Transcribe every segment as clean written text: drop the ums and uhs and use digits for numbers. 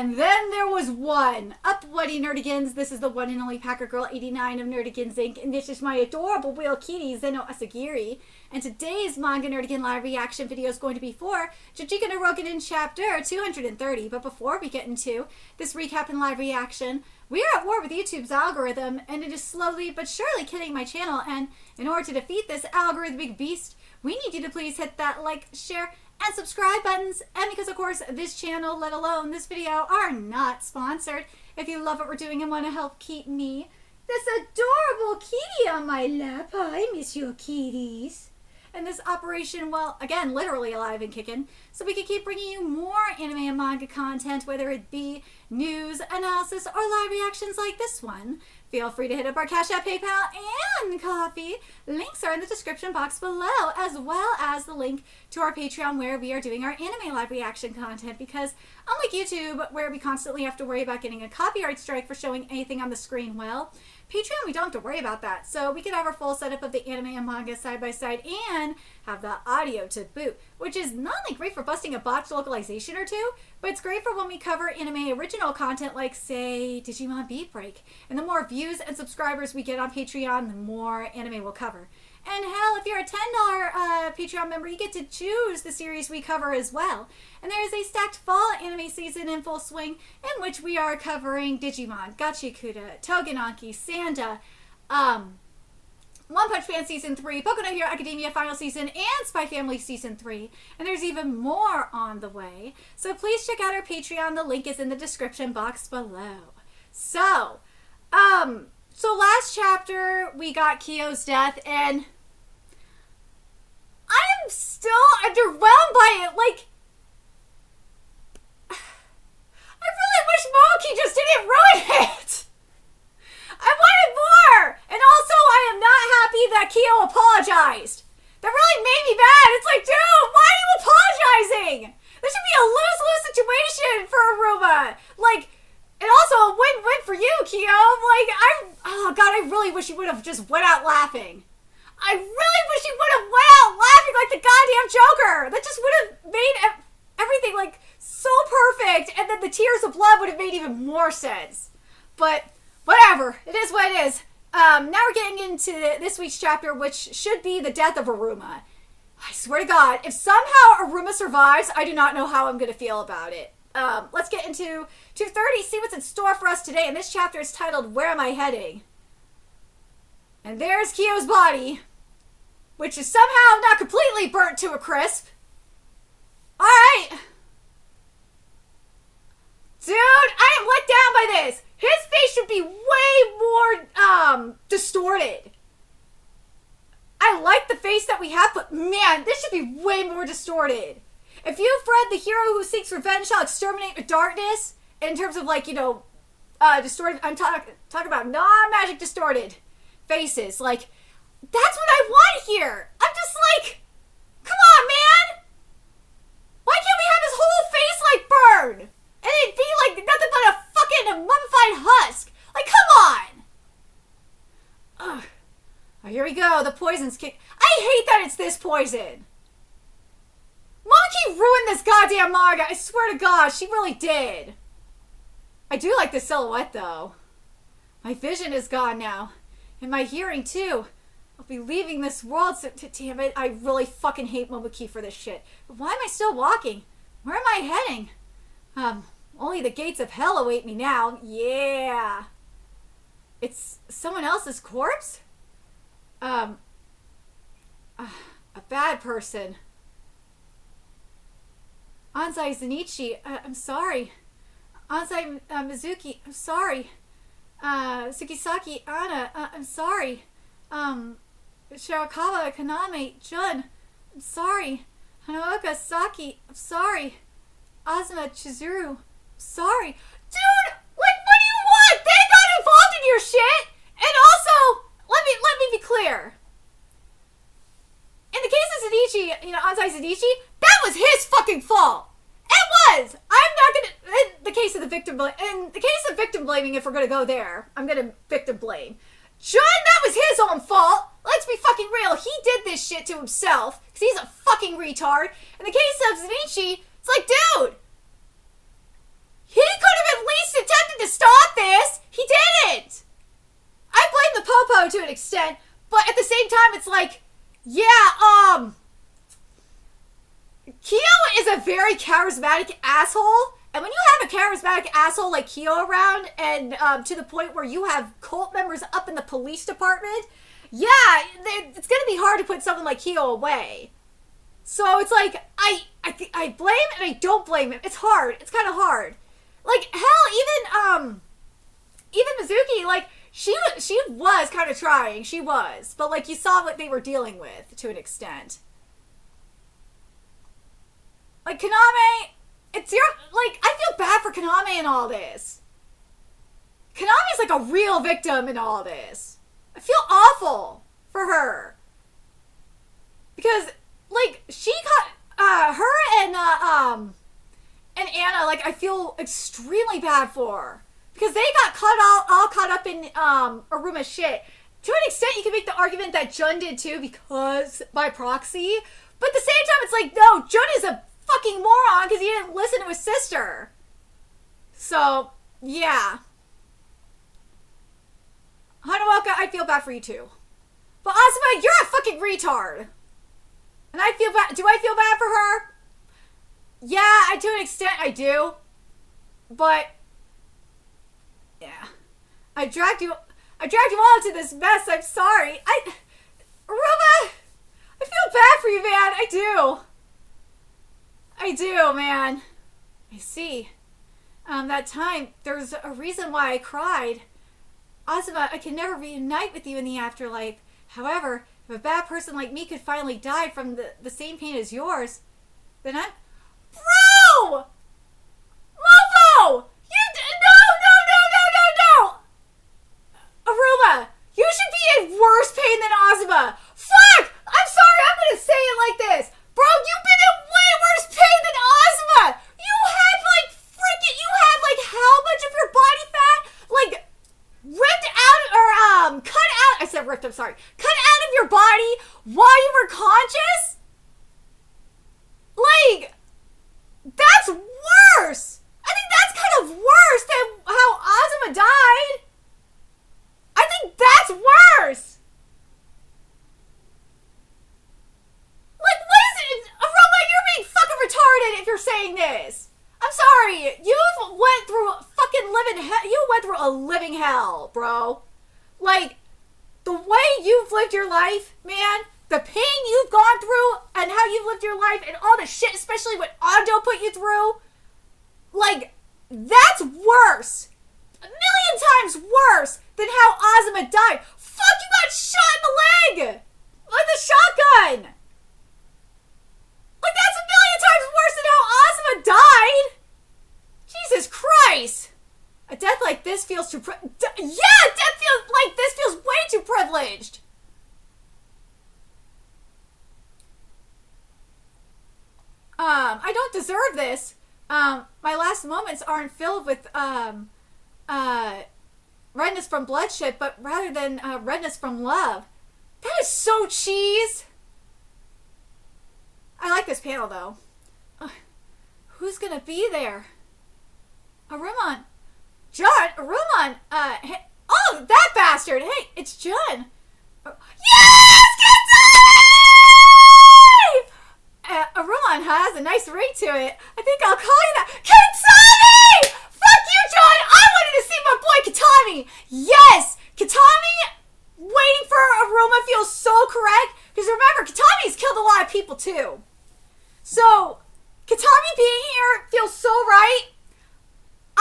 And then there was one. Up, Bloody Nerdigans. This is the one and only Packer Girl 89 of Nerdigans Inc. And this is my adorable whale kitty, Zeno Asagiri. And today's Manga Nerdigan live reaction video is going to be for Juujika no Rokunin chapter 230. But before we get into this recap and live reaction, we are at war with YouTube's algorithm, and it is slowly but surely killing my channel. And in order to defeat this algorithmic beast, we need you to please hit that like, share, and subscribe buttons. And because of course this channel, let alone this video, are not sponsored, if you love what we're doing and want to help keep me, this adorable kitty on my lap, I miss your kitties, and this operation, well, again, literally alive and kicking, so we can keep bringing you more anime and manga content, whether it be news, analysis, or live reactions like this one. Feel free to hit up our Cash App, PayPal, and Coffee. Links are in the description box below, as well as the link to our Patreon where we are doing our anime live reaction content, because unlike YouTube, where we constantly have to worry about getting a copyright strike for showing anything on the screen, well, Patreon, we don't have to worry about that. So we can have our full setup of the anime and manga side by side and have the audio to boot, which is not only great for busting a botched localization or two, but it's great for when we cover anime original content like, say, Digimon Beat Break. And the more views and subscribers we get on Patreon, the more anime we'll cover. And hell, if you're a $10 Patreon member, you get to choose the series we cover as well. And there is a stacked fall anime season in full swing, in which we are covering Digimon, Gachikuta, Togenanki, Sanda, One Punch Man Season 3, Boku no Hero Academia Final Season, and Spy Family Season 3. And there's even more on the way. So please check out our Patreon. The link is in the description box below. So last chapter, we got Kyo's death, and I am still underwhelmed by it. Like, I really wish Momoki just didn't ruin it. I wanted more. And also, I am not happy that Kyo apologized. That really made me mad. It's like, dude, why are you apologizing? This should be a lose-lose situation for Aruma. Like, and also a win-win for you, Kyo. Like, oh god, I really wish you would have just went out laughing. I really wish you would have went out laughing like the goddamn Joker. That just would have made everything, like, so perfect. And then the tears of blood would have made even more sense. But whatever. It is what it is. Now we're getting into this week's chapter, which should be the death of Aruma. I swear to God, if somehow Aruma survives, I do not know how I'm going to feel about it. Let's get into 230, see what's in store for us today. And this chapter is titled, Where Am I Heading? And there's Kyo's body, which is somehow not completely burnt to a crisp. Alright. Dude, I am let down by this. His face should be way more, distorted. I like the face that we have, but man, this should be way more distorted. If you've read The Hero Who Seeks Revenge Shall Exterminate with Darkness, in terms of, like, you know, distorted, I'm talking about non-magic distorted faces, like, that's what I want here. I'm just like, come on, man. Why can't we have his whole face, like, burn? And it'd be, like, nothing but a fucking mummified husk. Like, come on. Ugh. Oh, here we go. The poison's kick. I hate that it's this poison. Monkey ruined this goddamn manga. I swear to God, she really did. I do like the silhouette, though. My vision is gone now. And my hearing, too. I'll be leaving this world, so damn it. I really fucking hate Momoki for this shit. But why am I still walking? Where am I heading? Only the gates of hell await me now. Yeah. It's someone else's corpse? A bad person. Anzai Zenichi, I'm sorry. Anzai Mizuki, I'm sorry. Tsukisaki Anna, I'm sorry. Shirakawa Kaname Jun, I'm sorry. Hanaoka Saki, I'm sorry. Azuma Chizuru, I'm sorry. Dude, like, what do you want? They got involved in your shit! And also, let me be clear. In the case of Zenichi, you know, Anzai Zenichi, that was his fucking fault. It was. I'm not gonna. In the case of victim blaming, if we're gonna go there, I'm gonna victim blame. Jun, that was his own fault. Let's be fucking real. He did this shit to himself because he's a fucking retard. In the case of Zenichi, it's like, dude, he could to an extent, but at the same time, it's like, yeah, Kyo is a very charismatic asshole, and when you have a charismatic asshole like Kyo around, and to the point where you have cult members up in the police department, yeah, it's gonna be hard to put someone like Kyo away. So it's like, I blame and I don't blame him. It's hard. It's kind of hard. Like, hell, even Mizuki, like, she was kind of trying. She was. But, like, you saw what they were dealing with to an extent. Like, Kaname, it's your, like, I feel bad for Kaname in all this. Kaname's like a real victim in all this. I feel awful for her. Because, like, she got, her and Anna, like, I feel extremely bad for. Because they got all caught up in, Aruma's shit. To an extent, you can make the argument that Jun did too, because, by proxy. But at the same time, it's like, no, Jun is a fucking moron because he didn't listen to his sister. So, yeah. Hanaoka, I feel bad for you too. But Asuma, you're a fucking retard. And I feel bad. Do I feel bad for her? Yeah, to an extent I do. But, yeah. I dragged you all into this mess. I'm sorry. Aruma, I feel bad for you, man. I do, man. I see. That time, there's a reason why I cried. Asuma, I can never reunite with you in the afterlife. However, if a bad person like me could finally die from the same pain as yours, then I'm... Bro! Mofo! No! Aruma, you should be in worse pain than Asuma. Fuck! I'm sorry, I'm gonna say it like this. Bro, you've been in way worse pain than Asuma. You had how much of your body fat, like, ripped out, or, cut out, I said ripped, I'm sorry, cut out of your body while you were conscious? Like, that's worse. I think that's kind of worse than how Asuma died. I think that's worse. Like, what is it? Aroma, you're being fucking retarded if you're saying this. I'm sorry. You went through a living hell, bro. Like, the way you've lived your life, man, the pain you've gone through and how you've lived your life and all the shit, especially what Ando put you through, like, that's worse. A million times worse than how Asuma died. Fuck, you got shot in the leg with a shotgun. Like, that's a million times worse than how Asuma died. Jesus Christ. A death like this feels too death feels like this feels way too privileged. I don't deserve this. My last moments aren't filled with, redness from bloodshed, but rather than, redness from love. That is so cheese. I like this panel, though. Who's gonna be there? Arumon. Jun? Arumon? Hey, oh, that bastard! Hey, it's Jun! Yes! Kitsune! Arumon has a nice ring to it. I think I'll call you that. Kitsune! Fuck you, Jun! I wanted to see my boy Kitami! Yes! Kitami waiting for Aruma feels so correct. Because remember, Kitami's killed a lot of people, too. So, Kitami being here feels so right.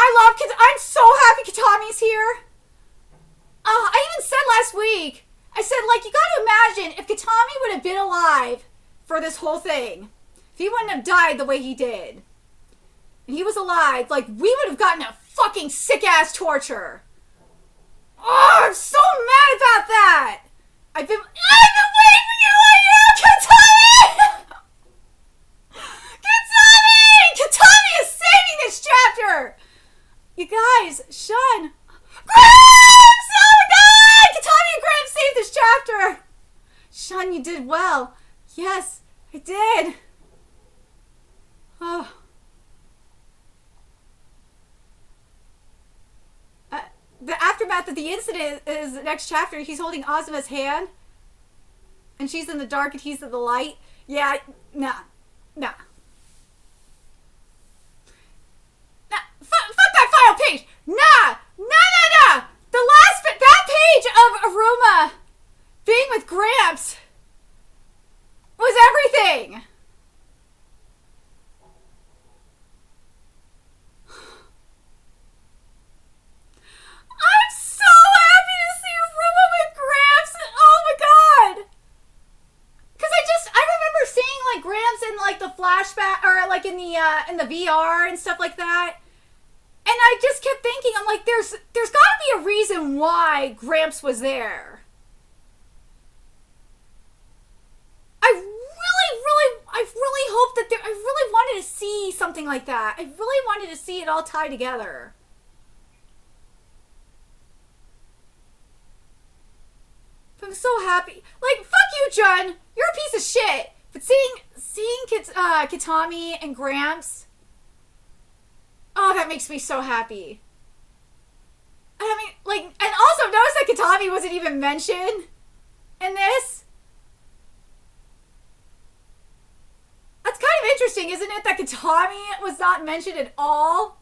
I'm so happy Kitami's here. I even said last week, I said, like, you gotta imagine if Kitami would have been alive for this whole thing, if he wouldn't have died the way he did, and he was alive, like, we would have gotten a fucking sick-ass torture. Oh, I'm so mad about that. I've been waiting for you, Kitami! Kitami is saving this chapter! You guys, Shun! Grims! Oh my god! Kitami and Grims saved this chapter! Shun, you did well. Yes, I did. Oh. The aftermath aftermath of the incident is the next chapter. He's holding Azuma's hand, and she's in the dark and he's in the light. Yeah, nah. Nah. Nah. Fuck that final page! Nah! Nah! That page of Aruma being with Gramps was everything! I'm so happy to see Aruma with Gramps! Oh my god! Because I remember seeing like Gramps in like the flashback, or like in the VR and stuff like that. And I just kept thinking, I'm like, there's gotta be a reason why Gramps was there. I really hope that I really wanted to see something like that. I really wanted to see it all tie together. I'm so happy. Like, fuck you, Jun. You're a piece of shit. But seeing Kitami and Gramps, oh, that makes me so happy. I mean, like, and also notice that Kitami wasn't even mentioned in this. That's kind of interesting, isn't it, that Kitami was not mentioned at all?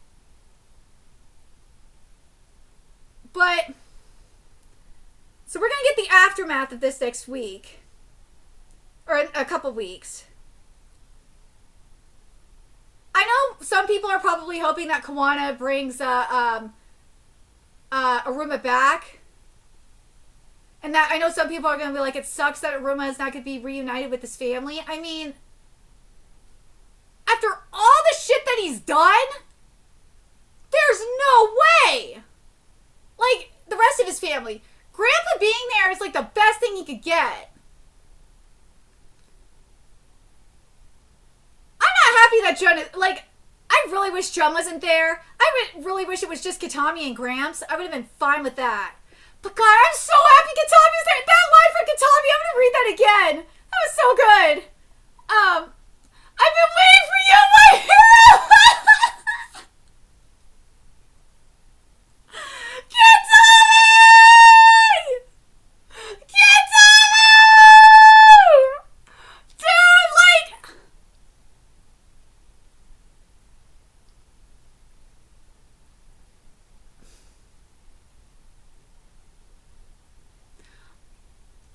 But, so we're going to get the aftermath of this next week. Or in a couple weeks. I know some people are probably hoping that Kawana brings Aruma back. And that I know some people are going to be like, it sucks that Aruma is not going to be reunited with his family. I mean, after all the shit that he's done, there's no way. Like, the rest of his family. Grandpa being there is like the best thing he could get. I'm not happy that Jun is, like, I really wish Jun wasn't there. I would really wish it was just Kitami and Gramps. I would have been fine with that. But God, I'm so happy Kitami's there. That line from Kitami, I'm gonna read that again. That was so good. I've been waiting for you, my hero! Kitami! Kitami! Dude, like...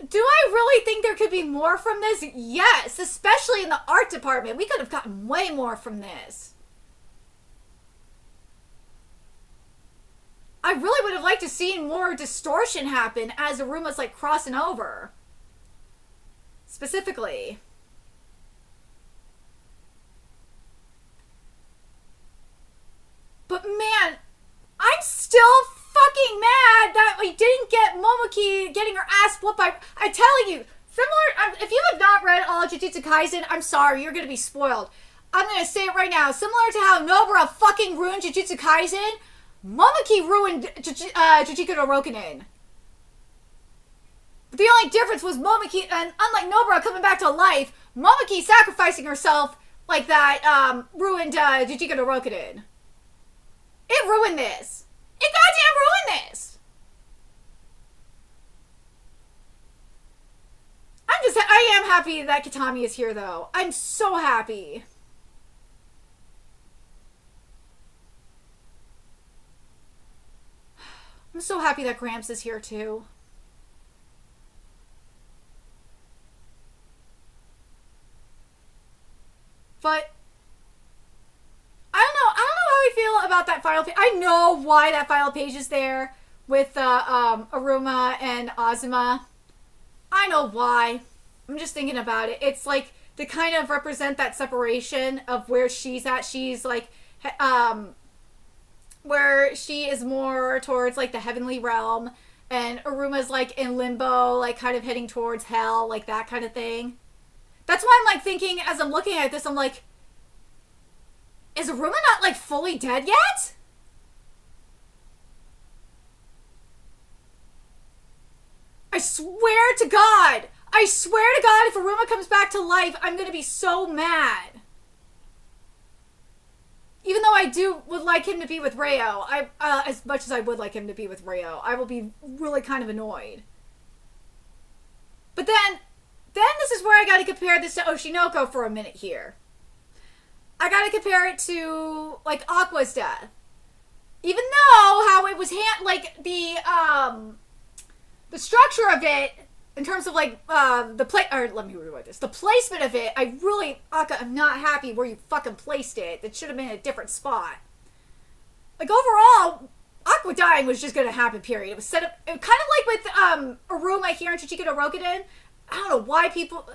Do I really think there could be more from this? Yes, especially in the art department. We could have gotten way more from this. I really would have liked to see more distortion happen as Aruma's like crossing over. Specifically. But man, I'm still fucking mad that we didn't get Momoki getting her ass whooped by... I'm telling you, similar... If you have not read all Jujutsu Kaisen, I'm sorry, you're gonna be spoiled. I'm gonna say it right now. Similar to how Nobara fucking ruined Jujutsu Kaisen, Momoki ruined Juujika no Rokunin. But the only difference was Momoki, and unlike Nobara coming back to life, Momoki sacrificing herself like that ruined Juujika no Rokunin. It ruined this. It goddamn ruined this. I am happy that Kitami is here, though. I'm so happy. I'm so happy that Gramps is here, too. But I don't know how we feel about that final page. I know why that final page is there with Aruma and Azuma. I know why. I'm just thinking about it. It's like to kind of represent that separation of where she's at. She's like, where she is more towards like the heavenly realm, and Aruma's like in limbo, like kind of heading towards hell, like that kind of thing. That's why I'm like thinking as I'm looking at this, I'm like, is Aruma not like fully dead yet? I swear to God, if Aruma comes back to life, I'm gonna be so mad. even though I would like him to be with Reo, as much as I would like him to be with Reo, I will be really kind of annoyed. But then this is where I got to compare this to Oshinoko for a minute here. I got to compare it to, like, Aqua's death. Even though how it was the structure of it, in terms of, like, let me rewrite this. The placement of it, Akka, I'm not happy where you fucking placed it. It should have been in a different spot. Like, overall, Aqua dying was just gonna happen, period. It was set up, kind of like with, Aruma here in Juujika no Rokunin. I don't know why people,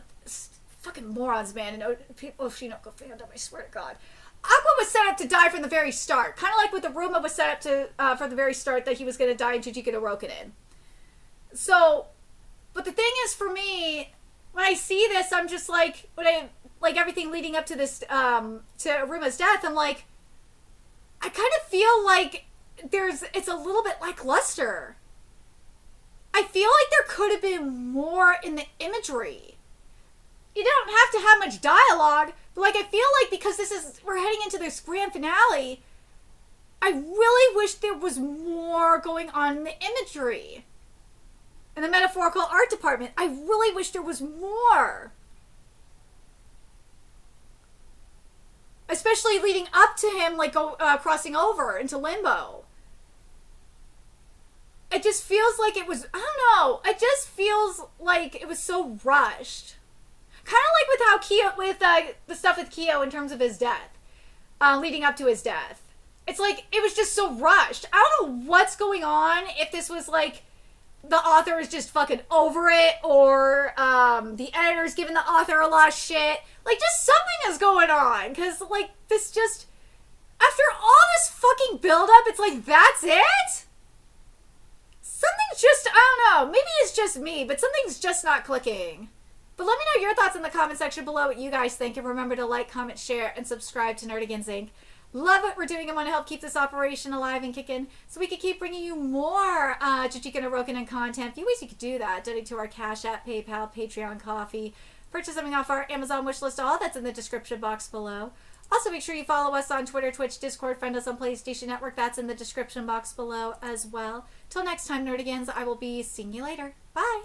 fucking morons, man, and Oshinoko fandom, I swear to God. Aqua was set up to die from the very start. Kind of like with Aruma was set up to, from the very start that he was gonna die in Juujika no Rokunin. So, but the thing is, for me, when I see this, I'm just like, everything leading up to this, to Aruma's death, I'm like, I kind of feel like it's a little bit lackluster. I feel like there could have been more in the imagery. You don't have to have much dialogue, but, like, I feel like because we're heading into this grand finale, I really wish there was more going on in the imagery. In the metaphorical art department, I really wish there was more. Especially leading up to him, like, crossing over into limbo. It just feels like it was, I don't know, it just feels like it was so rushed. Kind of like with how the stuff with Kyo in terms of his death. Leading up to his death. It's like, it was just so rushed. I don't know what's going on, if this was like, the author is just fucking over it, or the editor's giving the author a lot of shit. Like, just something is going on, because, like, this just, after all this fucking build-up, it's like, that's it? Something's just, I don't know, maybe it's just me, but something's just not clicking. But let me know your thoughts in the comment section below, what you guys think, and remember to like, comment, share, and subscribe to Nerdigans Inc. Love what we're doing and want to help keep this operation alive and kicking so we can keep bringing you more Juujika no Rokunin content. A few ways you could do that. Donate to our Cash App, PayPal, Patreon, Coffee. Purchase something off our Amazon wishlist. All that's in the description box below. Also, make sure you follow us on Twitter, Twitch, Discord. Friend us on PlayStation Network. That's in the description box below as well. Till next time, Nerdigans, I will be seeing you later. Bye!